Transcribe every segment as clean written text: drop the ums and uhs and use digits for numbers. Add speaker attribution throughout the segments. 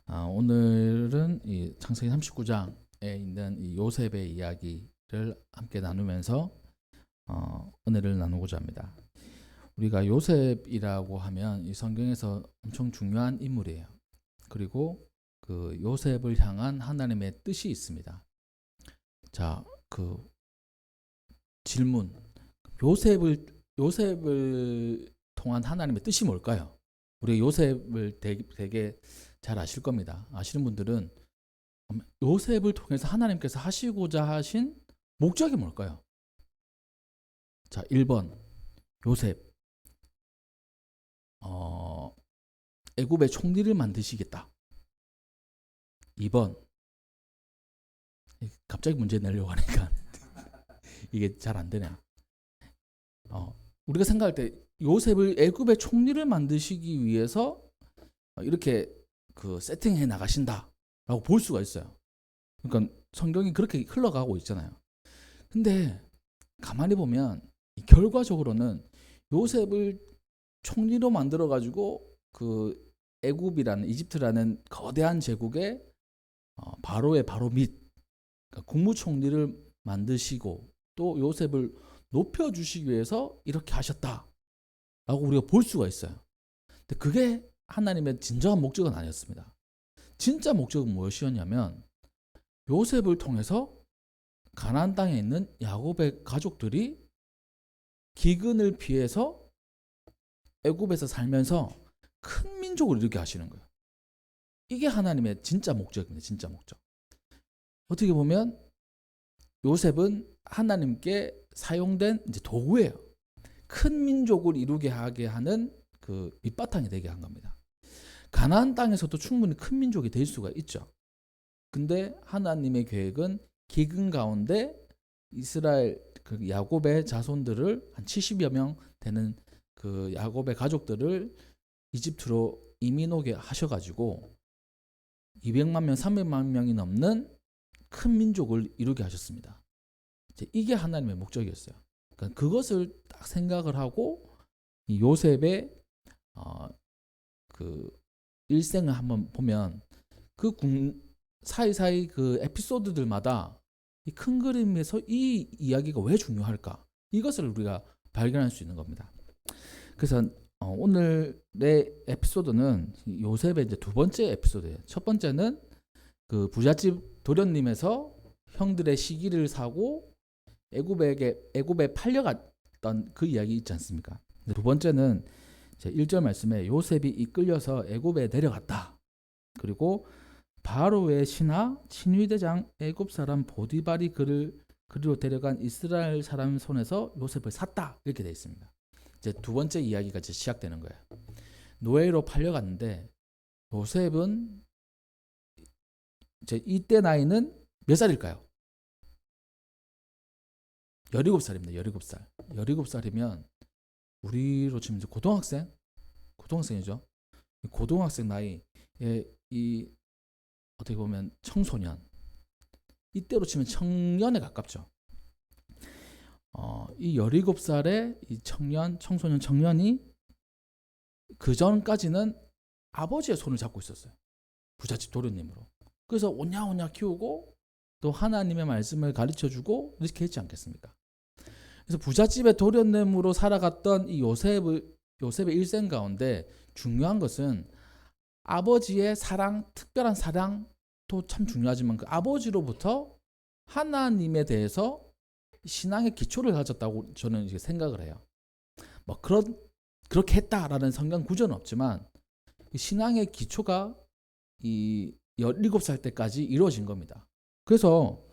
Speaker 1: 오늘은 이 창세기 39장에 있는 이 요셉의 이야기를 함께 나누면서 은혜를 나누고자 합니다. 우리가 요셉이라고 하면 이 성경에서 엄청 중요한 인물이에요. 그리고 그 요셉을 향한 하나님의 뜻이 있습니다. 자, 그 질문, 요셉을 통한 하나님의 뜻이 뭘까요? 우리 요셉을 되게 잘 아실 겁니다. 아시는 분들은 요셉을 통해서 하나님께서 하시고자 하신 목적이 뭘까요? 자, 1번 요셉 애굽의 총리를 만드시겠다. 2번 갑자기 문제 내려고 하니까 이게 잘 안 되네. 우리가 생각할 때 요셉을 애굽의 총리를 만드시기 위해서 이렇게 그 세팅해 나가신다라고 볼 수가 있어요. 그러니까 성경이 그렇게 흘러가고 있잖아요. 근데 가만히 보면 결과적으로는 요셉을 총리로 만들어 가지고 그 애굽이라는 이집트라는 거대한 제국의 바로의 바로 밑 그러니까 국무총리를 만드시고 또 요셉을 높여주시기 위해서 이렇게 하셨다라고 우리가 볼 수가 있어요. 근데 그게 하나님의 진정한 목적은 아니었습니다. 진짜 목적은 무엇이었냐면 요셉을 통해서 가나안 땅에 있는 야곱의 가족들이 기근을 피해서 애굽에서 살면서 큰 민족을 이루게 하시는 거예요. 이게 하나님의 진짜 목적입니다. 진짜 목적. 어떻게 보면 요셉은 하나님께 사용된 이제 도구예요. 큰 민족을 이루게 하게 하는 그 밑바탕이 되게 한 겁니다. 가나안 땅에서도 충분히 큰 민족이 될 수가 있죠. 근데 하나님의 계획은 기근 가운데 이스라엘 그 야곱의 자손들을 한 70여 명 되는 그 야곱의 가족들을 이집트로 이민 오게 하셔가지고 200만 명, 300만 명이 넘는 큰 민족을 이루게 하셨습니다. 이게 하나님의 목적이었어요. 그러니까 그것을 딱 생각을 하고 이 요셉의 그 일생을 한번 보면 그 사이사이 그 에피소드들마다 이 큰 그림에서 이 이야기가 왜 중요할까? 이것을 우리가 발견할 수 있는 겁니다. 그래서 오늘의 에피소드는 요셉의 이제 두 번째 에피소드예요. 첫 번째는 그 부잣집 도련님에서 형들의 시기를 사고 애굽에 팔려갔던 그 이야기 있지 않습니까? 두 번째는 1절 말씀에 요셉이 이끌려서 애굽에 내려갔다. 그리고 바로의 신하 친위대장 애굽 사람 보디발이 그리로 데려간 이스라엘 사람 손에서 요셉을 샀다. 이렇게 되어 있습니다. 이제 두 번째 이야기가 이제 시작되는 거예요. 노예로 팔려갔는데 요셉은 이제 이때 나이는 몇 살일까요? 17살입니다. 17살. 17살이면 우리로 치면 이제 고등학생이죠. 고등학생 나이에 이 어떻게 보면 청소년, 이때로 치면 청년에 가깝죠. 이 17살의 이 청소년 청년이 그 전까지는 아버지의 손을 잡고 있었어요. 부잣집 도련님으로. 그래서 오냐오냐 키우고 또 하나님의 말씀을 가르쳐주고 이렇게 했지 않겠습니까? 그래서 부잣집의 도련님으로 살아갔던 이 요셉의 일생 가운데 중요한 것은 아버지의 사랑, 특별한 사랑도 참 중요하지만 그 아버지로부터 하나님에 대해서 신앙의 기초를 가졌다고 저는 이렇게 생각을 해요. 뭐 그렇게 했다라는 성경 구절은 없지만 신앙의 기초가 이 17살 때까지 이루어진 겁니다. 그래서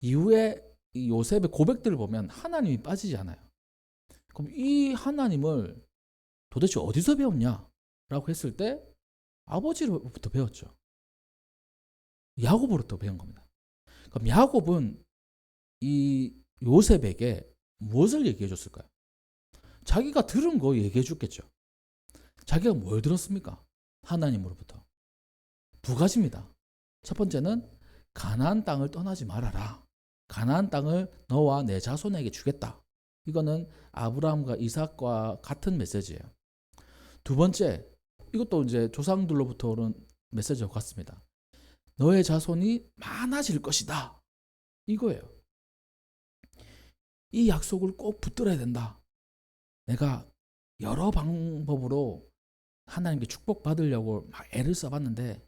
Speaker 1: 이후에 이 요셉의 고백들을 보면 하나님이 빠지지 않아요. 그럼 이 하나님을 도대체 어디서 배웠냐라고 했을 때 아버지로부터 배웠죠. 야곱으로부터 배운 겁니다. 그럼 야곱은 이 요셉에게 무엇을 얘기해 줬을까요? 자기가 들은 거 얘기해 줬겠죠. 자기가 뭘 들었습니까? 하나님으로부터. 두 가지입니다. 첫 번째는 가나안 땅을 떠나지 말아라. 가나안 땅을 너와 내 자손에게 주겠다. 이거는 아브라함과 이삭과 같은 메시지예요. 두 번째, 이것도 이제 조상들로부터 오는 메시지가 같습니다. 너의 자손이 많아질 것이다. 이거예요. 이 약속을 꼭 붙들어야 된다. 내가 여러 방법으로 하나님께 축복받으려고 막 애를 써봤는데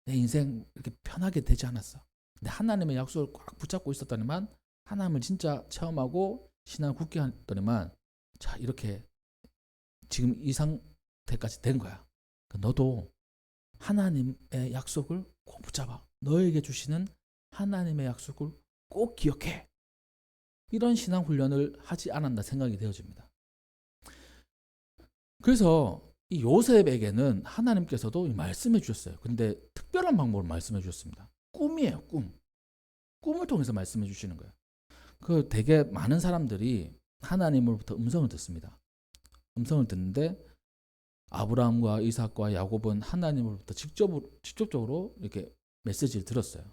Speaker 1: 내 인생 이렇게 편하게 되지 않았어. 근데 하나님의 약속을 꽉 붙잡고 있었더니만 하나님을 진짜 체험하고 신앙을 굳게 했더니만 자 이렇게 지금 이 상태까지 된 거야. 너도 하나님의 약속을 꼭 붙잡아. 너에게 주시는 하나님의 약속을 꼭 기억해. 이런 신앙 훈련을 하지 않았나 생각이 되어집니다. 그래서 이 요셉에게는 하나님께서도 말씀해 주셨어요. 근데 특별한 방법을 말씀해 주셨습니다. 꿈이에요, 꿈. 꿈을 통해서 말씀해 주시는 거예요. 그 되게 많은 사람들이 하나님으로부터 음성을 듣습니다. 음성을 듣는데 아브라함과 이삭과 야곱은 하나님으로부터 직접적으로 이렇게 메시지를 들었어요.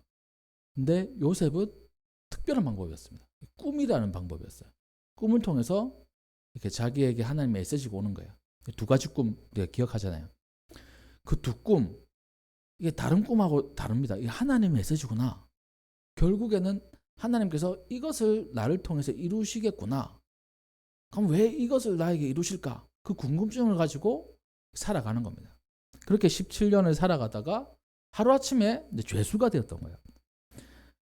Speaker 1: 근데 요셉은 특별한 방법이었습니다. 꿈이라는 방법이었어요. 꿈을 통해서 이렇게 자기에게 하나님의 메시지가 오는 거예요. 두 가지 꿈 우리가 기억하잖아요. 그 두 꿈, 이게 다른 꿈하고 다릅니다. 이게 하나님의 메시지구나. 결국에는 하나님께서 이것을 나를 통해서 이루시겠구나. 그럼 왜 이것을 나에게 이루실까? 그 궁금증을 가지고 살아가는 겁니다. 그렇게 17년을 살아가다가 하루아침에 이제 죄수가 되었던 거예요.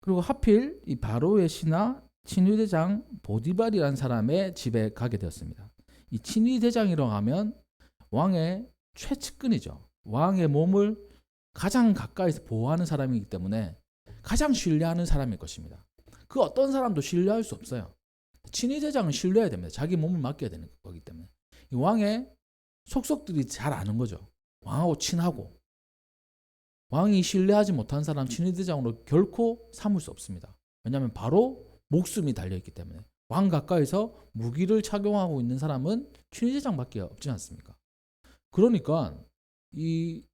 Speaker 1: 그리고 하필 이 바로의 신하 친위대장 보디발이라는 사람의 집에 가게 되었습니다. 이 친위대장이라고 하면 왕의 최측근이죠. 왕의 몸을 가장 가까이서 보호하는 사람이기 때문에 가장 신뢰하는 사람일 것입니다. 그 어떤 사람도 신뢰할 수 없어요. 친위대장은 신뢰해야 됩니다. 자기 몸을 맡겨야 되는 거기 때문에. 이 왕의 속속들이 잘 아는 거죠. 왕하고 친하고. 왕이 신뢰하지 못한 사람 친위대장으로 결코 삼을 수 없습니다. 왜냐하면 바로 목숨이 달려있기 때문에. 왕 가까이서 무기를 착용하고 있는 사람은 친위대장밖에 없지 않습니까? 그러니까 이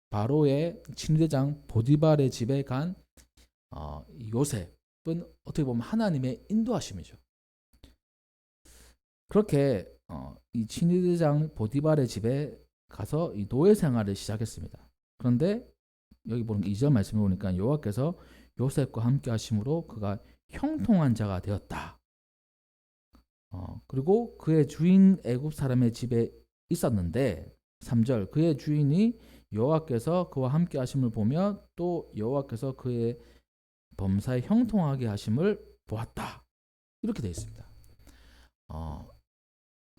Speaker 1: 바로의 친위대장 보디발의 집에 간 요셉은 어떻게 보면 하나님의 인도하심이죠. 그렇게 이 친위대장 보디발의 집에 가서 이 노예 생활을 시작했습니다. 그런데 여기 보는 2절 말씀을 보니까 여호와께서 요셉과 함께 하심으로 그가 형통한 자가 되었다. 그리고 그의 주인 애굽 사람의 집에 있었는데 3절 그의 주인이 여호와께서 그와 함께 하심을 보며 또 여호와께서 그의 범사에 형통하게 하심을 보았다. 이렇게 되어 있습니다.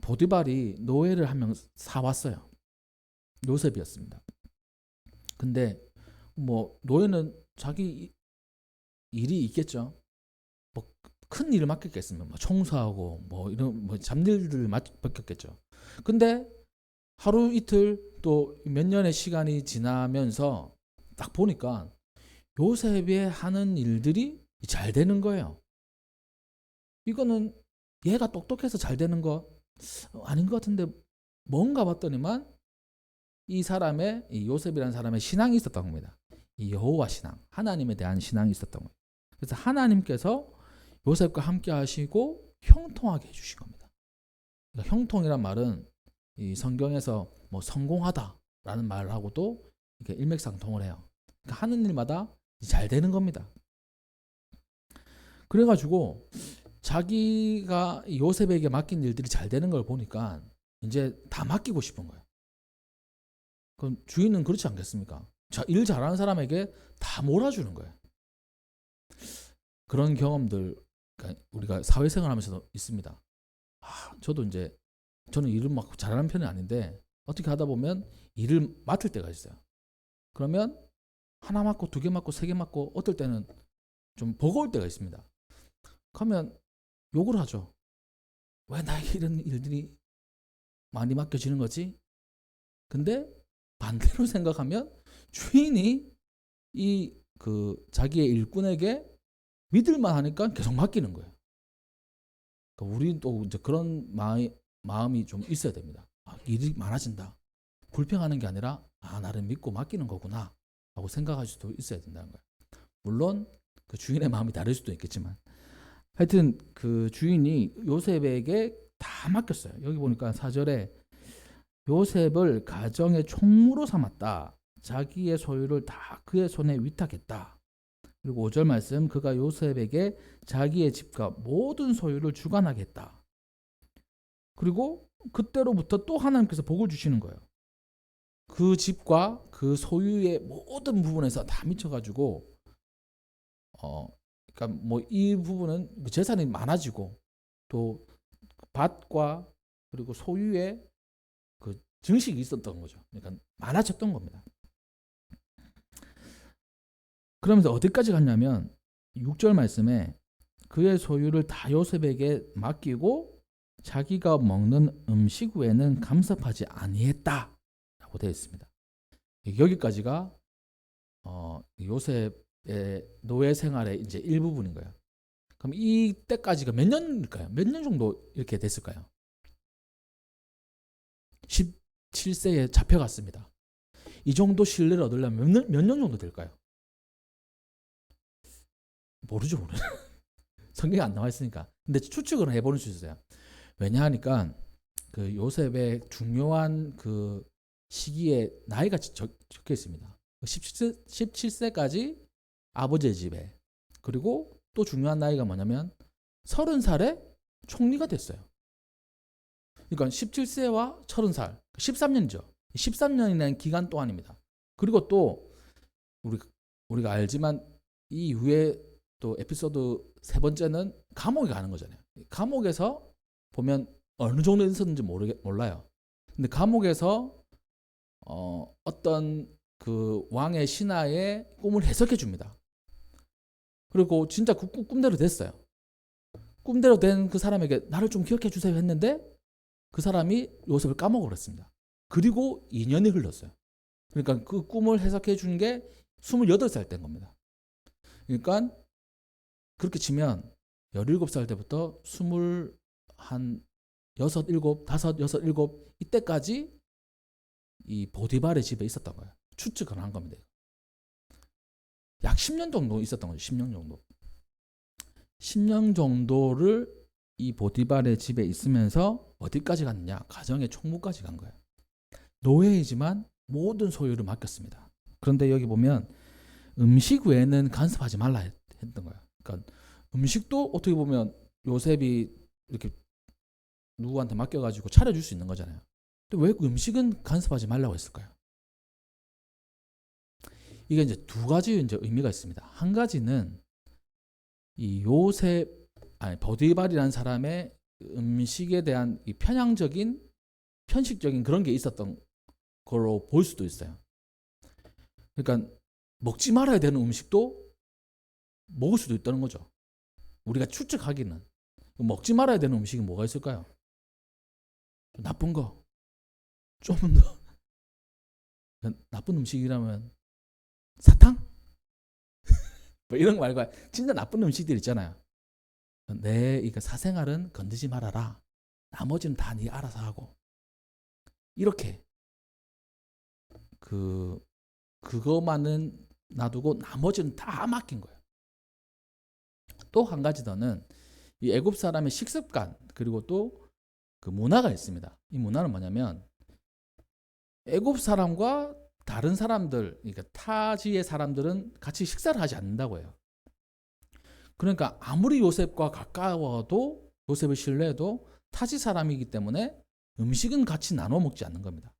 Speaker 1: 보디발이 노예를 한 명 사왔어요. 요셉이었습니다. 근데 뭐 노예는 자기 일이 있겠죠. 뭐 큰 일을 맡겼겠으면 뭐 청소하고 뭐 이런 뭐 잡일들을 맡겼겠죠. 근데 하루 이틀 또 몇 년의 시간이 지나면서 딱 보니까 요셉이 하는 일들이 잘 되는 거예요. 이거는 얘가 똑똑해서 잘 되는 거 아닌 것 같은데 뭔가 봤더니만 이 사람의 이 요셉이라는 사람의 신앙이 있었던 겁니다. 이 여호와 신앙, 하나님에 대한 신앙이 있었던 거예요. 그래서 하나님께서 요셉과 함께 하시고 형통하게 해주신 겁니다. 그러니까 형통이란 말은 이 성경에서 뭐 성공하다라는 말하고도 이렇게 일맥상통을 해요. 그러니까 하는 일마다 잘 되는 겁니다. 그래가지고 자기가 요셉에게 맡긴 일들이 잘 되는 걸 보니까 이제 다 맡기고 싶은 거예요. 그럼 주인은 그렇지 않겠습니까? 일 잘하는 사람에게 다 몰아주는 거예요. 그런 경험들 우리가 사회생활 하면서도 있습니다. 저도 이제 저는 일을 막 잘하는 편은 아닌데 어떻게 하다 보면 일을 맡을 때가 있어요. 그러면 하나 맡고 두 개 맡고 세 개 맡고 어떨 때는 좀 버거울 때가 있습니다. 그러면 욕을 하죠. 왜 나에게 이런 일들이 많이 맡겨지는 거지? 근데 반대로 생각하면 주인이 자기의 일꾼에게 믿을만 하니까 계속 맡기는 거예요. 그러니까 우리도 이제 그런 마음이 좀 있어야 됩니다. 일이 많아진다. 불평하는 게 아니라 나를 믿고 맡기는 거구나 하고 생각할 수도 있어야 된다는 거예요. 물론 그 주인의 마음이 다를 수도 있겠지만 하여튼 그 주인이 요셉에게 다 맡겼어요. 여기 보니까 4절에 요셉을 가정의 총무로 삼았다. 자기의 소유를 다 그의 손에 위탁했다. 그리고 5절 말씀, 그가 요셉에게 자기의 집과 모든 소유를 주관하게 했다. 그리고 그때로부터 또 하나님께서 복을 주시는 거예요. 그 집과 그 소유의 모든 부분에서 다 미쳐가지고 그러니까 뭐 이 부분은 재산이 많아지고 또 밭과 그리고 소유의 그 증식이 있었던 거죠. 그러니까 많아졌던 겁니다. 그러면서 어디까지 갔냐면 6절 말씀에 그의 소유를 다 요셉에게 맡기고 자기가 먹는 음식 외에는 간섭하지 아니했다 라고 되어 있습니다. 여기까지가 요셉의 노예 생활의 이제 일부분인 거예요. 그럼 이때까지가 몇 년일까요? 몇 년 정도 이렇게 됐을까요? 17세에 잡혀갔습니다. 이 정도 신뢰를 얻으려면 몇 년 정도 될까요? 모르죠. 성경에 안 나와 있으니까. 근데 추측을 해보는 수 있어요. 왜냐하니까 그 요셉의 중요한 그 시기에 나이가 적혀 있습니다. 17세까지 아버지의 집에, 그리고 또 중요한 나이가 뭐냐면 30살에 총리가 됐어요. 그러니까 17세와 30살, 13년이죠. 13년이라는 기간 동안입니다. 그리고 또 우리가 알지만 이 이후에 또 에피소드 세 번째는 감옥에 가는 거잖아요. 감옥에서 보면 어느 정도 있었는지 몰라요. 근데 감옥에서 어떤 그 왕의 신하의 꿈을 해석해 줍니다. 그리고 진짜 그 꿈대로 됐어요. 꿈대로 된 그 사람에게 나를 좀 기억해 주세요 했는데 그 사람이 요셉을 까먹어버렸습니다. 그리고 2년이 흘렀어요. 그러니까 그 꿈을 해석해 준 게 28살 때인 겁니다. 그러니까 그렇게 치면 17살 때부터 26, 7, 5, 6 이때까지 이 보디발의 집에 있었던 거예요. 추측을 한 겁니다. 약 10년 정도 있었던 거죠. 10년 정도. 10년 정도를 이 보디발의 집에 있으면서 어디까지 갔느냐? 가정의 총무까지 간 거예요. 노예이지만 모든 소유를 맡겼습니다. 그런데 여기 보면 음식 외에는 간섭하지 말라 했던 거예요. 그러니까 음식도 어떻게 보면 요셉이 이렇게 누구한테 맡겨가지고 차려줄 수 있는 거잖아요. 근데 왜 음식은 간섭하지 말라고 했을까요? 이게 이제 두 가지 이제 의미가 있습니다. 한 가지는 이 버디발이라는 사람의 음식에 대한 이 편식적인 그런 게 있었던 거로 볼 수도 있어요. 그러니까 먹지 말아야 되는 음식도 먹을 수도 있다는 거죠. 우리가 추측하기는 먹지 말아야 되는 음식이 뭐가 있을까요? 나쁜 거. 좀 더 나쁜 음식이라면 사탕? 뭐 이런 거 말고 진짜 나쁜 음식들 있잖아요. 그러니까 사생활은 건드지 말아라. 나머지는 다 네 알아서 하고. 이렇게 그거만은 놔두고 나머지는 다 맡긴 거예요. 또 한 가지 더는 이 애굽 사람의 식습관 그리고 또 그 문화가 있습니다. 이 문화는 뭐냐면 애굽 사람과 다른 사람들, 그러니까 타지의 사람들은 같이 식사를 하지 않는다고 해요. 그러니까 아무리 요셉과 가까워도 요셉을 신뢰해도 타지 사람이기 때문에 음식은 같이 나눠 먹지 않는 겁니다.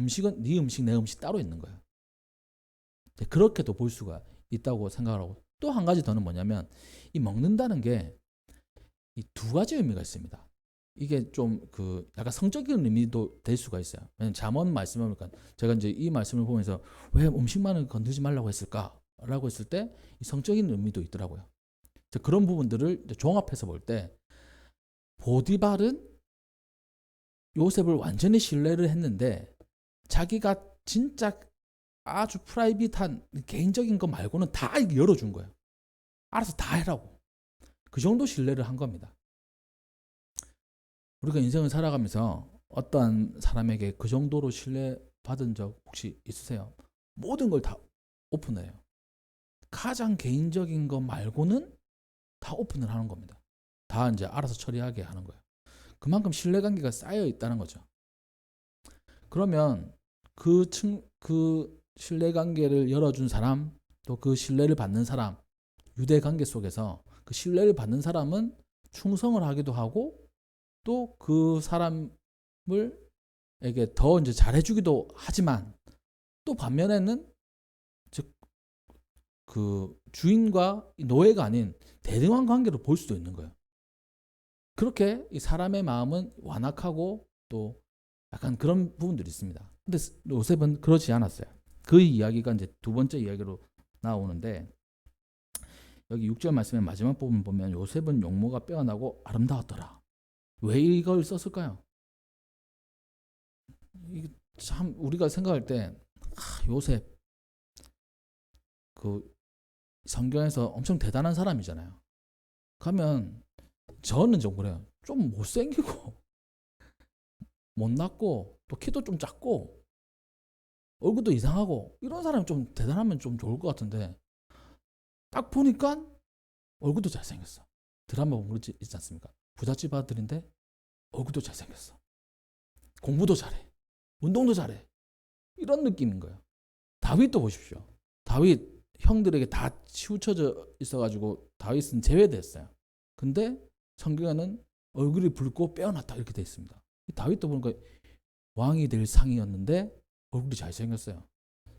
Speaker 1: 음식은 네 음식 내 음식 따로 있는 거예요. 그렇게도 볼 수가 있다고 생각을 하고, 또 한 가지 더는 뭐냐면 이 먹는다는 게 이 두 가지 의미가 있습니다. 이게 좀 약간 성적인 의미도 될 수가 있어요. 왜냐면 잠언 말씀을 보니까 제가 이제 이 말씀을 보면서 왜 음식만을 건드지 말라고 했을까라고 했을 때 이 성적인 의미도 있더라고요. 그런 부분들을 종합해서 볼 때 보디발은 요셉을 완전히 신뢰를 했는데 자기가 진짜 아주 프라이빗한 개인적인 거 말고는 다 열어준 거예요. 알아서 다 해라고. 그 정도 신뢰를 한 겁니다. 우리가 인생을 살아가면서 어떠한 사람에게 그 정도로 신뢰받은 적 혹시 있으세요? 모든 걸 다 오픈해요. 가장 개인적인 거 말고는 다 오픈을 하는 겁니다. 다 이제 알아서 처리하게 하는 거예요. 그만큼 신뢰관계가 쌓여 있다는 거죠. 그러면 그 신뢰 관계를 열어준 사람, 또 그 신뢰를 받는 사람, 유대 관계 속에서 그 신뢰를 받는 사람은 충성을 하기도 하고 또 그 사람을 에게 더 이제 잘해주기도 하지만 또 반면에는 즉 그 주인과 노예가 아닌 대등한 관계로 볼 수도 있는 거예요. 그렇게 이 사람의 마음은 완악하고 또 약간 그런 부분들이 있습니다. 근데 요셉은 그렇지 않았어요. 그 이야기가 이제 두 번째 이야기로 나오는데 여기 6절 말씀의 마지막 부분 보면 요셉은 용모가 빼어나고 아름다웠더라. 왜 이걸 썼을까요? 이게 참 우리가 생각할 때 요셉 그 성경에서 엄청 대단한 사람이잖아요. 가면 저는 좀 그래요. 좀 못생기고 못났고 또 키도 좀 작고 얼굴도 이상하고 이런 사람이 좀 대단하면 좀 좋을 것 같은데 딱 보니까 얼굴도 잘생겼어. 드라마 보면 그렇지 있지 않습니까? 부잣집 아들인데 얼굴도 잘생겼어. 공부도 잘해. 운동도 잘해. 이런 느낌인 거예요. 다윗도 보십시오. 다윗 형들에게 다 치우쳐져 있어가지고 다윗은 제외됐어요. 근데 성경에는 얼굴이 붉고 빼어났다 이렇게 돼 있습니다. 다윗도 보니까 왕이 될 상이었는데 얼굴이 잘생겼어요.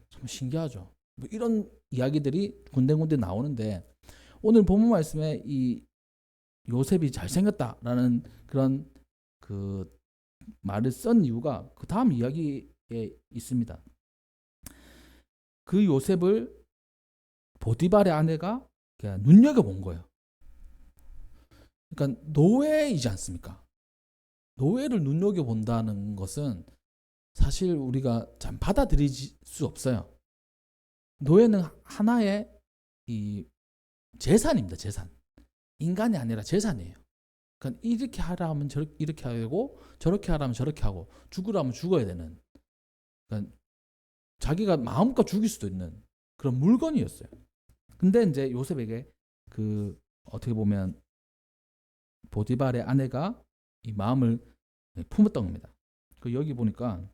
Speaker 1: 참 신기하죠. 뭐 이런 이야기들이 군데군데 나오는데 오늘 본문 말씀에 이 요셉이 잘생겼다라는 그런 그 말을 쓴 이유가 그 다음 이야기에 있습니다. 그 요셉을 보디발의 아내가 눈여겨본 거예요. 그러니까 노예이지 않습니까? 노예를 눈여겨본다는 것은 사실 우리가 참 받아들일 수 없어요. 노예는 하나의 이 재산입니다. 재산. 인간이 아니라 재산이에요. 그러니까 이렇게 하라 하면 이렇게 하고 저렇게 하라 하면 저렇게 하고 죽으라 하면 죽어야 되는 그러니까 자기가 마음껏 죽일 수도 있는 그런 물건이었어요. 근데 이제 요셉에게 그 어떻게 보면 보디발의 아내가 이 마음을 품었던 겁니다. 그 여기 보니까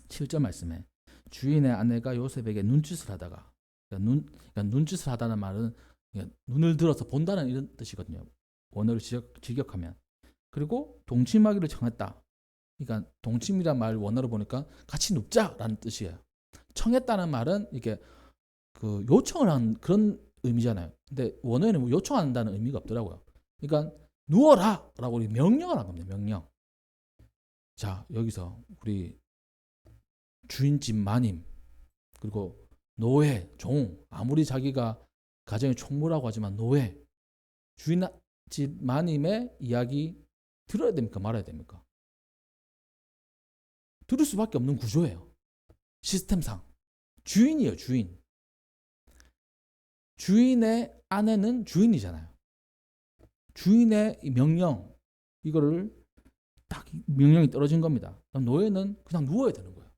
Speaker 1: 7절 말씀에 주인의 아내가 요셉에게 눈짓을 하다가 그러니까 눈짓을 하다는 말은 눈을 들어서 본다는 이런 뜻이거든요. 원어를 직역하면. 그리고 동침하기를 청했다. 그러니까 동침이란 말 원어로 보니까 같이 눕자라는 뜻이에요. 청했다는 말은 이게 그 요청을 한 그런 의미잖아요. 근데 원어에는 뭐 요청한다는 의미가 없더라고요. 그러니까 누워라라고 명령을 한 겁니다. 명령. 자, 여기서 우리 주인집 마님 그리고 노예, 종 아무리 자기가 가정의 총무라고 하지만 노예, 주인집 마님의 이야기 들어야 됩니까? 말아야 됩니까? 들을 수밖에 없는 구조예요. 시스템상. 주인이에요. 주인. 주인의 아내는 주인이잖아요. 주인의 명령 이거를 딱 명령이 떨어진 겁니다. 노예는 그냥 누워야 되는 거예요.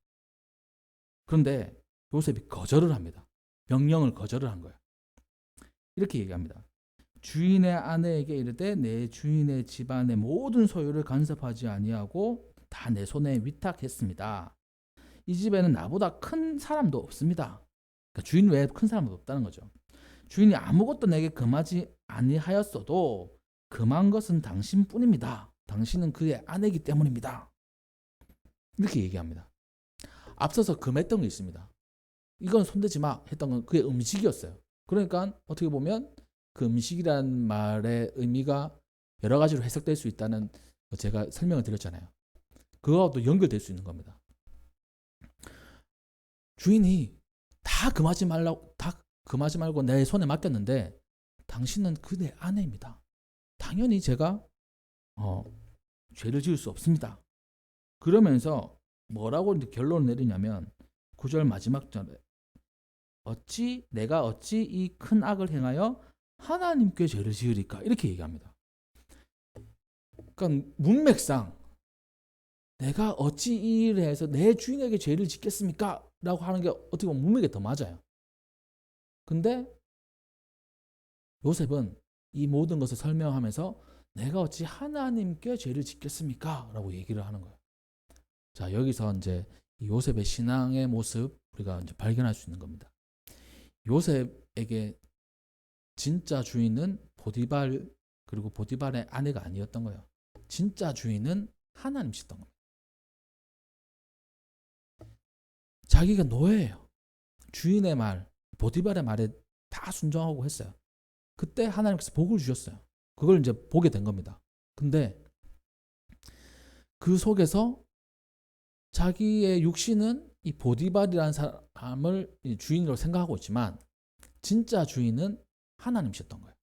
Speaker 1: 그런데 요셉이 거절을 합니다. 명령을 거절을 한 거예요. 이렇게 얘기합니다. 주인의 아내에게 이르되 내 주인의 집안의 모든 소유를 간섭하지 아니하고 다 내 손에 위탁했습니다. 이 집에는 나보다 큰 사람도 없습니다. 그러니까 주인 외에 큰 사람도 없다는 거죠. 주인이 아무것도 내게 금하지 아니하였어도 금한 것은 당신뿐입니다. 당신은 그의 아내이기 때문입니다. 이렇게 얘기합니다. 앞서서 금했던 게 있습니다. 이건 손대지 마 했던 건 그의 음식이었어요. 그러니까 어떻게 보면 그 음식이라는 말의 의미가 여러 가지로 해석될 수 있다는 제가 설명을 드렸잖아요. 그거하고도 연결될 수 있는 겁니다. 주인이 다 금하지 말고 내 손에 맡겼는데 당신은 그의 아내입니다. 당연히 제가 죄를 지을 수 없습니다. 그러면서 뭐라고 이제 결론을 내리냐면 9절 마지막 절에 내가 어찌 이 큰 악을 행하여 하나님께 죄를 지으리까 이렇게 얘기합니다. 그러니까 문맥상 내가 어찌 이 일을 해서 내 주인에게 죄를 짓겠습니까? 라고 하는 게 어떻게 보면 문맥에 더 맞아요. 근데 요셉은 이 모든 것을 설명하면서 내가 어찌 하나님께 죄를 짓겠습니까? 라고 얘기를 하는 거예요. 자, 여기서 이제 이 요셉의 신앙의 모습 우리가 이제 발견할 수 있는 겁니다. 요셉에게 진짜 주인은 보디발 그리고 보디발의 아내가 아니었던 거예요. 진짜 주인은 하나님이셨던 겁니다. 자기가 노예예요. 주인의 말, 보디발의 말에 다 순종하고 했어요. 그때 하나님께서 복을 주셨어요. 그걸 이제 보게 된 겁니다. 근데 그 속에서 자기의 육신은 이 보디발이라는 사람을 주인으로 생각하고 있지만 진짜 주인은 하나님이셨던 거예요.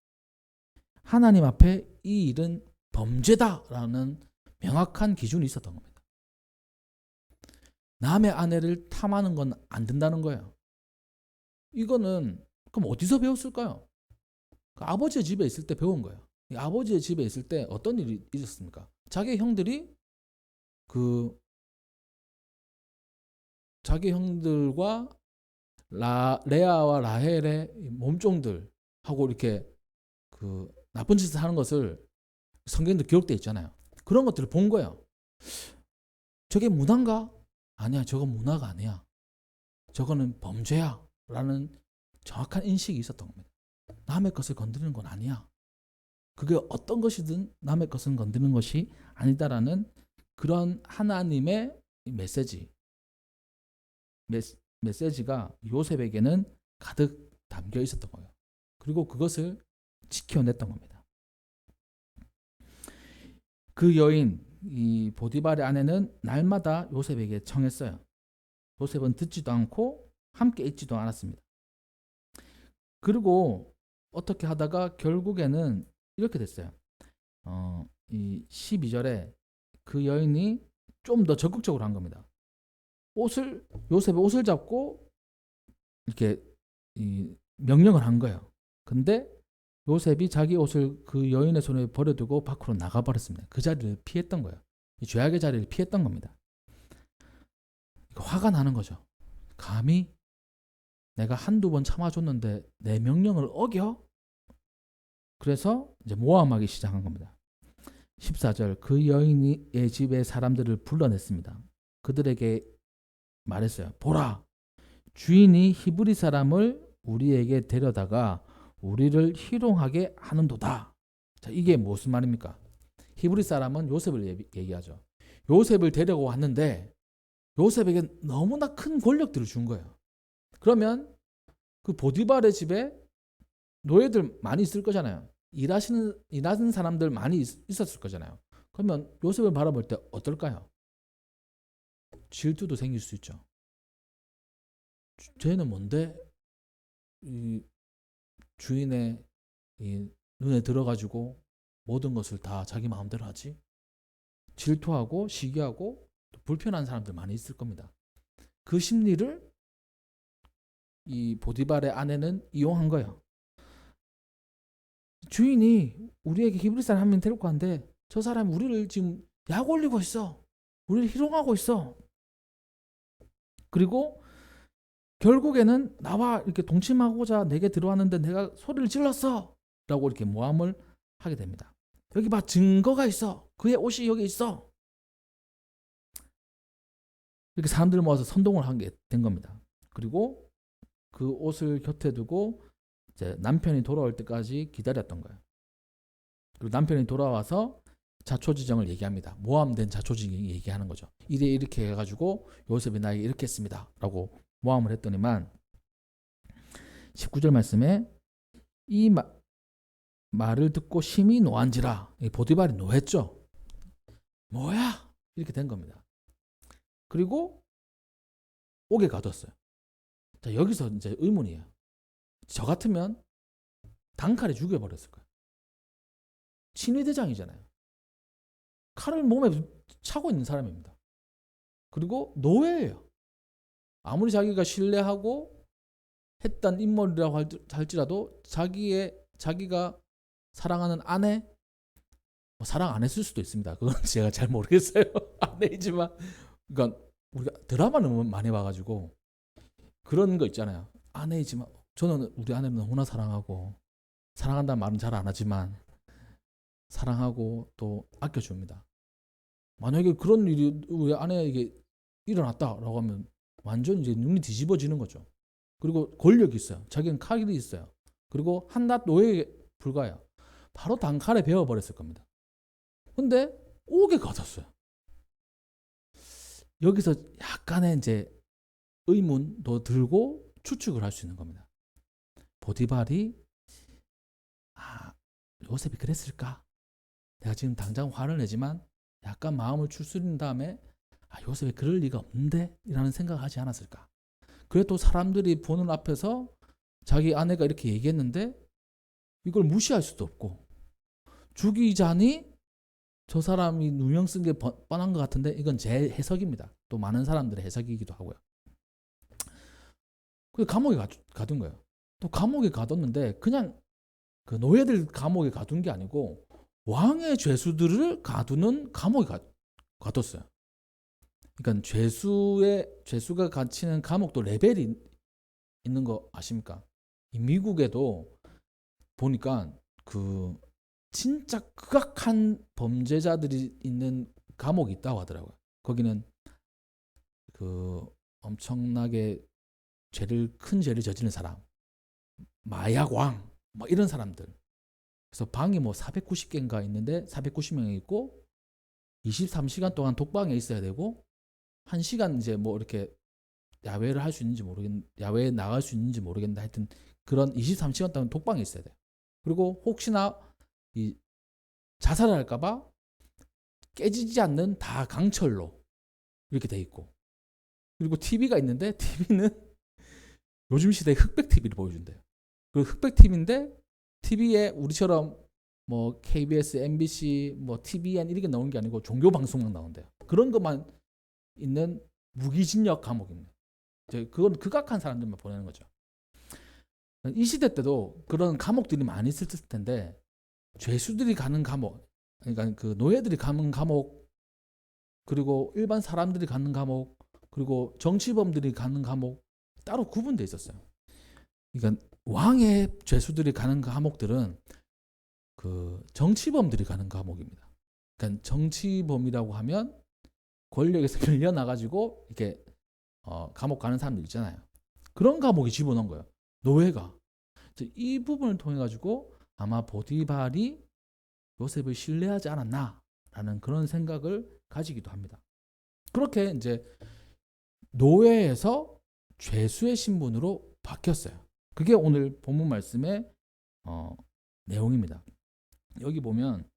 Speaker 1: 하나님 앞에 이 일은 범죄다라는 명확한 기준이 있었던 겁니다. 남의 아내를 탐하는 건 안 된다는 거예요. 이거는 그럼 어디서 배웠을까요? 그 아버지의 집에 있을 때 배운 거예요. 아버지의 집에 있을 때 어떤 일이 있었습니까? 자기 형들이 자기 형들과 레아와 라헬의 몸종들하고 이렇게 그 나쁜 짓을 하는 것을 성경에도 기록되어 있잖아요. 그런 것들을 본 거예요. 저게 문화인가? 아니야, 저건 문화가 아니야. 저거는 범죄야 라는 정확한 인식이 있었던 겁니다. 남의 것을 건드리는 건 아니야. 그게 어떤 것이든 남의 것은 건드리는 것이 아니다라는 그런 하나님의 메시지가 요셉에게는 가득 담겨 있었던 거예요. 그리고 그것을 지켜냈던 겁니다. 그 여인 이 보디발의 아내는 날마다 요셉에게 청했어요. 요셉은 듣지도 않고 함께 있지도 않았습니다. 그리고 어떻게 하다가 결국에는 이렇게 됐어요. 이 12절에 그 여인이 좀 더 적극적으로 한 겁니다. 요셉의 옷을 잡고 이렇게 명령을 한 거예요. 근데 요셉이 자기 옷을 그 여인의 손에 버려두고 밖으로 나가버렸습니다. 그 자리를 피했던 거예요. 이 죄악의 자리를 피했던 겁니다. 화가 나는 거죠. 감히 내가 한두 번 참아줬는데 내 명령을 어겨? 그래서 이제 모함하기 시작한 겁니다. 14절 그 여인의 집에 사람들을 불러냈습니다. 그들에게 말했어요. 보라, 주인이 히브리 사람을 우리에게 데려다가 우리를 희롱하게 하는도다. 자, 이게 무슨 말입니까? 히브리 사람은 요셉을 얘기하죠. 요셉을 데려고 왔는데 요셉에게 너무나 큰 권력들을 준 거예요. 그러면 그 보디발의 집에 노예들 많이 있을 거잖아요. 일하는 사람들 많이 있었을 거잖아요. 그러면 요셉을 바라볼 때 어떨까요? 질투도 생길 수 있죠. 쟤는 뭔데 이 주인의 이 눈에 들어가지고 모든 것을 다 자기 마음대로 하지? 질투하고 시기하고 또 불편한 사람들 많이 있을 겁니다. 그 심리를 이 보디발의 아내는 이용한 거예요. 주인이 우리에게 히브리 사람 한 명 데리고 왔는데 저 사람이 우리를 지금 약 올리고 있어. 우리를 희롱하고 있어. 그리고 결국에는 나와 이렇게 동침하고자 내게 들어왔는데 내가 소리를 질렀어 라고 이렇게 모함을 하게 됩니다. 여기 봐, 증거가 있어. 그의 옷이 여기 있어. 이렇게 사람들을 모아서 선동을 하게 된 겁니다. 그리고 그 옷을 곁에 두고 이제 남편이 돌아올 때까지 기다렸던 거예요. 그리고 남편이 돌아와서 자초지정을 얘기합니다. 모함된 자초지정 얘기하는 거죠. 이렇게 해가지고 요셉이 나에게 이렇게 했습니다 라고 모함을 했더니만 19절 말씀에 이 말을 듣고 심히 노한지라. 보디발이 노했죠. 뭐야? 이렇게 된 겁니다. 그리고 옥에 가뒀어요. 자, 여기서 이제 의문이에요. 저 같으면 단칼에 죽여버렸을 거예요. 친위대장이잖아요. 칼을 몸에 차고 있는 사람입니다. 그리고 노예예요. 아무리 자기가 신뢰하고 했던 인물이라고 할지라도 자기가 사랑하는 아내, 사랑 안 했을 수도 있습니다. 그건 제가 잘 모르겠어요. 아내이지만, 그러니까 우리가 드라마는 많이 봐가지고 그런 거 있잖아요. 아내이지만 저는 우리 아내를 너무나 사랑하고 사랑한다는 말은 잘 안 하지만 사랑하고 또 아껴줍니다. 만약에 그런 일이 우리 아내에게 일어났다라고 하면 완전 이제 눈이 뒤집어지는 거죠. 그리고 권력이 있어요. 자기는 칼이 있어요. 그리고 한낱 노예에 불과해요. 바로 단칼에 베어버렸을 겁니다. 근데 옥에 가뒀어요. 여기서 약간의 이제 의문도 들고 추측을 할 수 있는 겁니다. 보디발이 요셉이 그랬을까? 내가 지금 당장 화를 내지만 약간 마음을 추스린 다음에 요셉이 그럴 리가 없는데? 이라는 생각을 하지 않았을까? 그래도 사람들이 보는 앞에서 자기 아내가 이렇게 얘기했는데 이걸 무시할 수도 없고 죽이자니 저 사람이 누명 쓴 게 뻔한 것 같은데 이건 제 해석입니다. 또 많은 사람들의 해석이기도 하고요. 그래서 감옥에 가둔 거예요. 또 감옥에 가뒀는데 그냥 그 노예들 감옥에 가둔 게 아니고 왕의 죄수들을 가두는 감옥에 가뒀어요. 그러니까 죄수가 갇히는 감옥도 레벨이 있는 거 아십니까? 이 미국에도 보니까 그 진짜 극악한 범죄자들이 있는 감옥이 있다고 하더라고요. 거기는 그 엄청나게 큰 죄를 저지른 사람, 마약왕, 뭐 이런 사람들. 그래서 방이 뭐 490개인가 있는데 490명이 있고 23시간 동안 독방에 있어야 되고 1시간 이제 뭐 이렇게 야외를 할 수 있는지 야외에 나갈 수 있는지 모르겠는데 하여튼 그런 23시간 동안 독방에 있어야 돼요. 그리고 혹시나 이 자살을 할까봐 깨지지 않는 다 강철로 이렇게 돼 있고 그리고 TV가 있는데 TV는 요즘 시대의 흑백 TV를 보여준대요. 그 흑백 TV인데 TV에 우리처럼 뭐 KBS, MBC, 뭐 TVN 이렇게 나오는 게 아니고 종교 방송만 나온대요. 그런 것만 있는 무기징역 감옥입니다. 그건 극악한 사람들만 보내는 거죠. 이 시대 때도 그런 감옥들이 많이 있을 텐데 죄수들이 가는 감옥, 그러니까 그 노예들이 가는 감옥, 그리고 일반 사람들이 가는 감옥, 그리고 정치범들이 가는 감옥 따로 구분돼 있었어요. 그러니까 왕의 죄수들이 가는 감옥들은 그 정치범들이 가는 감옥입니다. 그러니까 정치범이라고 하면 권력에서 밀려나가지고 이렇게 감옥 가는 사람들 있잖아요. 그런 감옥에 집어넣은 거예요. 노예가. 이 부분을 통해 가지고 아마 보디발이 요셉을 신뢰하지 않았나라는 그런 생각을 가지기도 합니다. 그렇게 이제 노예에서 죄수의 신분으로 바뀌었어요. 그게 오늘 본문 말씀의 내용입니다. 여기 보면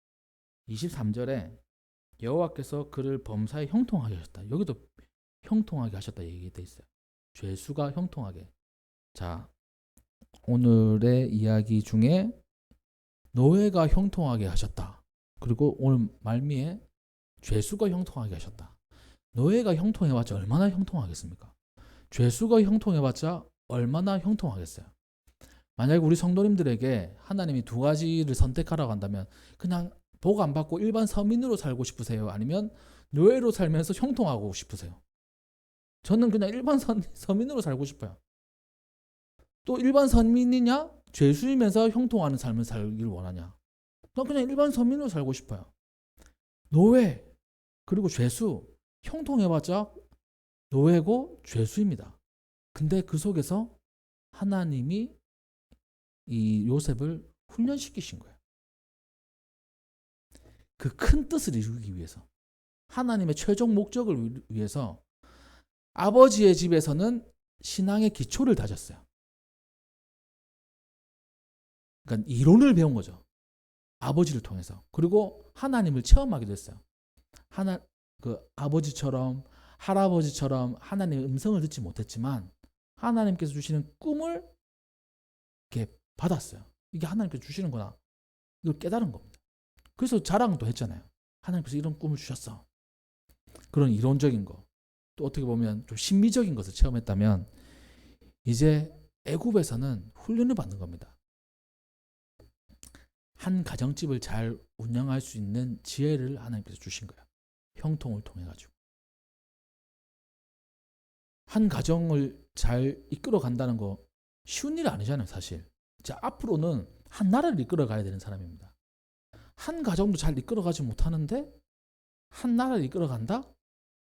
Speaker 1: 23절에 여호와께서 그를 범사에 형통하게 하셨다. 여기도 형통하게 하셨다 얘기돼 있어요. 죄수가 형통하게. 자, 오늘의 이야기 중에 노예가 형통하게 하셨다. 그리고 오늘 말미에 죄수가 형통하게 하셨다. 노예가 형통해봤자 얼마나 형통하겠습니까? 죄수가 형통해봤자 얼마나 형통하겠어요? 만약에 우리 성도님들에게 하나님이 두 가지를 선택하라고 한다면 그냥 복 안 받고 일반 서민으로 살고 싶으세요? 아니면 노예로 살면서 형통하고 싶으세요? 저는 그냥 일반 서민으로 살고 싶어요. 또 일반 서민이냐? 죄수이면서 형통하는 삶을 살길 원하냐? 난 그냥 일반 서민으로 살고 싶어요. 노예 그리고 죄수 형통해봤자 노예고 죄수입니다. 근데 그 속에서 하나님이 이 요셉을 훈련시키신 거예요. 그 큰 뜻을 이루기 위해서, 하나님의 최종 목적을 위해서 아버지의 집에서는 신앙의 기초를 다졌어요. 그러니까 이론을 배운 거죠. 아버지를 통해서. 그리고 하나님을 체험하게 됐어요. 그 아버지처럼 할아버지처럼 하나님의 음성을 듣지 못했지만 하나님께서 주시는 꿈을 이렇게 받았어요. 이게 하나님께서 주시는 거나 이걸 깨달은 겁니다. 그래서 자랑도 했잖아요. 하나님께서 이런 꿈을 주셨어. 그런 이론적인 거. 또 어떻게 보면 좀 신비적인 것을 체험했다면 이제 애굽에서는 훈련을 받는 겁니다. 한 가정집을 잘 운영할 수 있는 지혜를 하나님께서 주신 거예요. 형통을 통해 가지고. 한 가정을 잘 이끌어 간다는 거 쉬운 일 아니잖아요, 사실. 자, 앞으로는 한 나라를 이끌어 가야 되는 사람입니다. 한 가정도 잘 이끌어 가지 못하는데 한 나라를 이끌어 간다?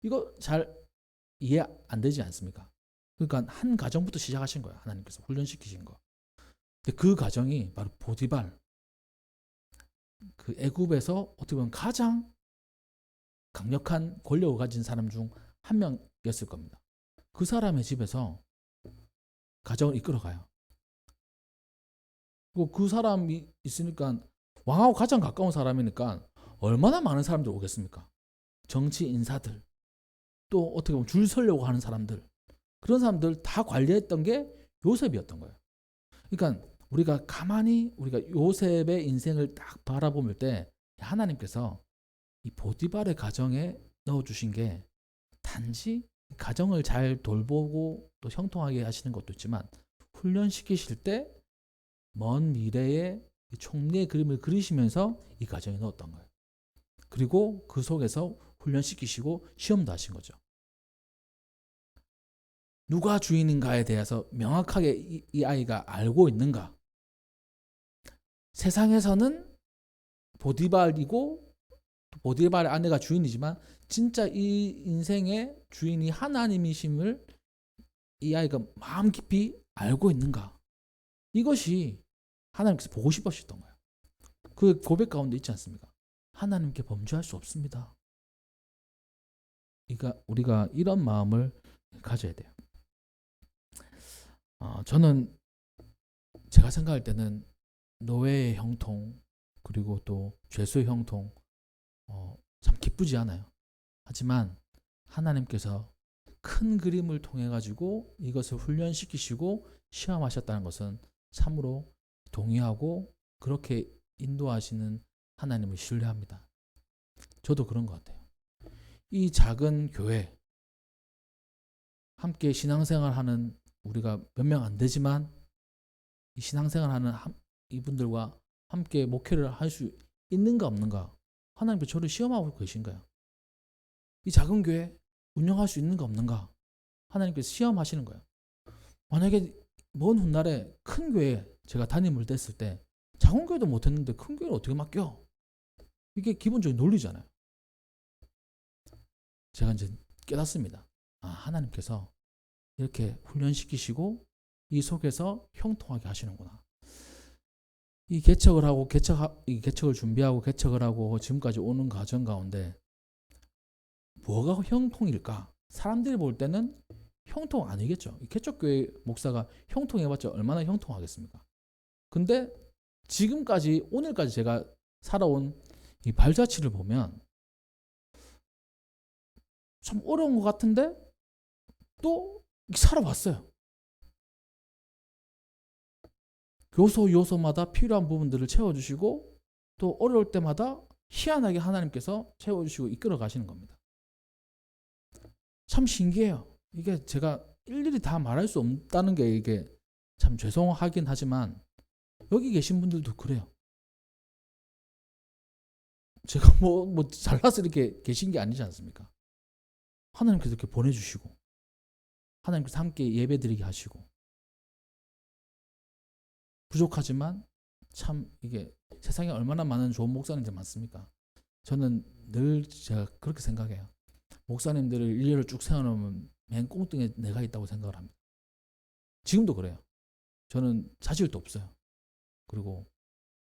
Speaker 1: 이거 잘 이해 안 되지 않습니까? 그러니까 한 가정부터 시작하신 거예요. 하나님께서 훈련시키신 거. 근데 그 가정이 바로 보디발, 그 애굽에서 어떻게 보면 가장 강력한 권력을 가진 사람 중 한 명이었을 겁니다. 그 사람의 집에서 가정을 이끌어가요. 그리고 그 사람이 있으니까 왕하고 가장 가까운 사람이니까 얼마나 많은 사람들 오겠습니까? 정치 인사들, 또 어떻게 보면 줄 서려고 하는 사람들, 그런 사람들 다 관리했던 게 요셉이었던 거예요. 그러니까 우리가 가만히 우리가 요셉의 인생을 딱 바라볼 때 하나님께서 이 보디발의 가정에 넣어주신 게 단지 가정을 잘 돌보고 또 형통하게 하시는 것도 있지만 훈련시키실 때 먼 미래의 총리의 그림을 그리시면서 이 가정에 넣었던 거예요. 그리고 그 속에서 훈련시키시고 시험도 하신 거죠. 누가 주인인가에 대해서 명확하게 이 아이가 알고 있는가? 세상에서는 보디발이고 보디발의 아내가 주인이지만 진짜 이 인생의 주인이 하나님이심을 이 아이가 마음 깊이 알고 있는가? 이것이 하나님께서 보고 싶으셨던 거예요. 그 고백 가운데 있지 않습니까? 하나님께 범죄할 수 없습니다. 그러니까 우리가 이런 마음을 가져야 돼요. 저는 제가 생각할 때는 노예의 형통 그리고 또 죄수의 형통 참 기쁘지 않아요. 하지만 하나님께서 큰 그림을 통해 가지고 이것을 훈련시키시고 시험하셨다는 것은 참으로 동의하고 그렇게 인도하시는 하나님을 신뢰합니다. 저도 그런 것 같아요. 이 작은 교회 함께 신앙생활하는 우리가 몇 명 안 되지만 이 신앙생활하는 이분들과 함께 목회를 할 수 있는가 없는가 하나님께서 저를 시험하고 계신 거예요. 이 작은 교회 운영할 수 있는가 없는가 하나님께서 시험하시는 거예요. 만약에 먼 훗날에 큰 교회 제가 담임을 됐을 때 작은 교회도 못했는데 큰 교회를 어떻게 맡겨? 이게 기본적인 논리잖아요. 제가 이제 깨닫습니다. 하나님께서 이렇게 훈련시키시고 이 속에서 형통하게 하시는구나. 이 개척을 하고 이 개척을 준비하고 개척을 하고 지금까지 오는 과정 가운데 뭐가 형통일까? 사람들이 볼 때는 형통 아니겠죠. 이 개척교회 목사가 형통해봤자 얼마나 형통하겠습니까? 근데 지금까지 오늘까지 제가 살아온 이 발자취를 보면 참 어려운 것 같은데 또 살아왔어요. 요소마다 필요한 부분들을 채워주시고 또 어려울 때마다 희한하게 하나님께서 채워주시고 이끌어 가시는 겁니다. 참 신기해요. 이게 제가 일일이 다 말할 수 없다는 게 이게 참 죄송하긴 하지만 여기 계신 분들도 그래요. 제가 뭐 잘나서 이렇게 계신 게 아니지 않습니까? 하나님께서 이렇게 보내주시고 하나님께서 함께 예배드리게 하시고 부족하지만 참 이게 세상에 얼마나 많은 좋은 목사님들 많습니까? 저는 늘 제가 그렇게 생각해요. 목사님들을 일렬로 쭉 세워놓으면 맨 꽁등에 내가 있다고 생각을 합니다. 지금도 그래요. 저는 자질도 없어요. 그리고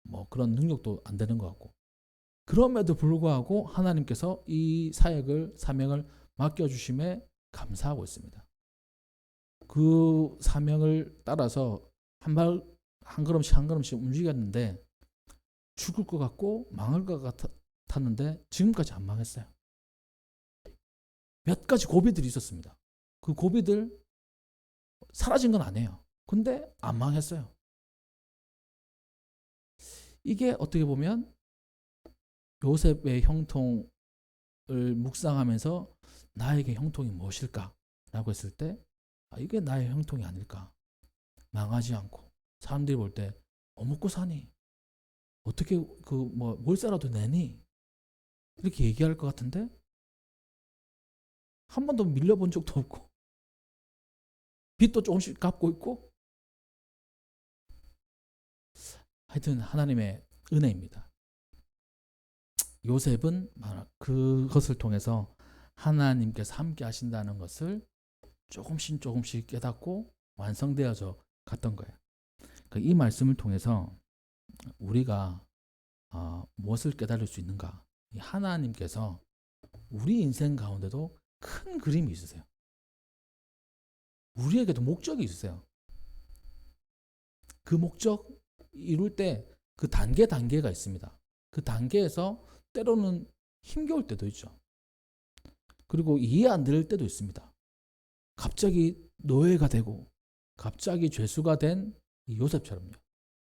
Speaker 1: 뭐 그런 능력도 안 되는 것 같고 그럼에도 불구하고 하나님께서 이 사명을 맡겨주심에 감사하고 있습니다. 그 사명을 따라서 한 걸음씩 움직였는데 죽을 것 같고 망할 것 같았는데 지금까지 안 망했어요. 몇 가지 고비들이 있었습니다. 그 고비들 사라진 건 아니에요. 근데 안 망했어요. 이게 어떻게 보면 요셉의 형통을 묵상하면서 나에게 형통이 무엇일까라고 했을 때 이게 나의 형통이 아닐까. 망하지 않고 사람들이 볼 때 먹고 사니? 어떻게 월세라도 내니? 이렇게 얘기할 것 같은데 한 번도 밀려본 적도 없고 빚도 조금씩 갚고 있고 하여튼 하나님의 은혜입니다. 요셉은 그것을 통해서 하나님께서 함께 하신다는 것을 조금씩 깨닫고 완성되어져 갔던 거예요. 이 말씀을 통해서 우리가 무엇을 깨달을 수 있는가? 하나님께서 우리 인생 가운데도 큰 그림이 있으세요. 우리에게도 목적이 있으세요. 그 목적 이룰 때 그 단계가 있습니다. 그 단계에서 때로는 힘겨울 때도 있죠. 그리고 이해 안 될 때도 있습니다. 갑자기 노예가 되고 갑자기 죄수가 된 이 요셉처럼요.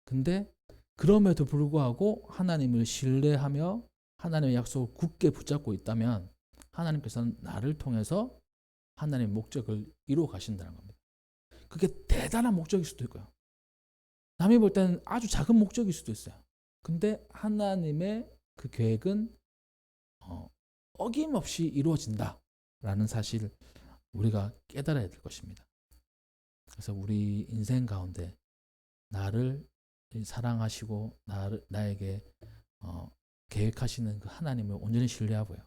Speaker 1: 근데 그럼에도 불구하고 하나님을 신뢰하며 하나님의 약속을 굳게 붙잡고 있다면 하나님께서는 나를 통해서 하나님의 목적을 이루어 가신다는 겁니다. 그게 대단한 목적일 수도 있고요. 남이 볼 때는 아주 작은 목적일 수도 있어요. 근데 하나님의 그 계획은 어김없이 이루어진다라는 사실을 우리가 깨달아야 될 것입니다. 그래서 우리 인생 가운데 나를 사랑하시고 나에게 계획하시는 그 하나님을 온전히 신뢰하고요.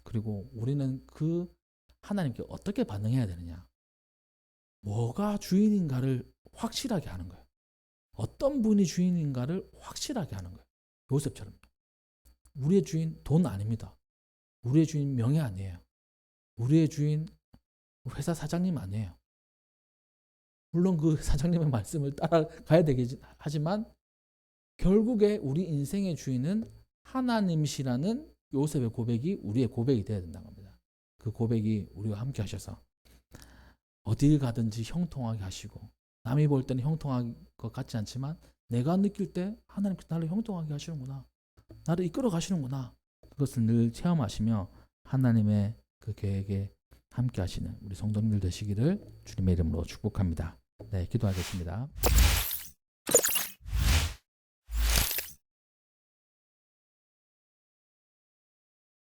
Speaker 1: 그리고 우리는 그 하나님께 어떻게 반응해야 되느냐, 뭐가 주인인가를 확실하게 하는 거예요. 어떤 분이 주인인가를 확실하게 하는 거예요. 요셉처럼. 우리의 주인 돈 아닙니다. 우리의 주인 명예 아니에요. 우리의 주인 회사 사장님 아니에요. 물론 그 사장님의 말씀을 따라가야 되긴 하지만 결국에 우리 인생의 주인은 하나님이시라는 요셉의 고백이 우리의 고백이 되어야 된다는 겁니다. 그 고백이 우리와 함께 하셔서 어딜 가든지 형통하게 하시고, 남이 볼 때는 형통할 것 같지 않지만 내가 느낄 때 하나님께서 나를 형통하게 하시는구나, 나를 이끌어 가시는구나, 그것을 늘 체험하시며 하나님의 그 계획에 함께 하시는 우리 성도님들 되시기를 주님의 이름으로 축복합니다. 네, 기도하겠습니다.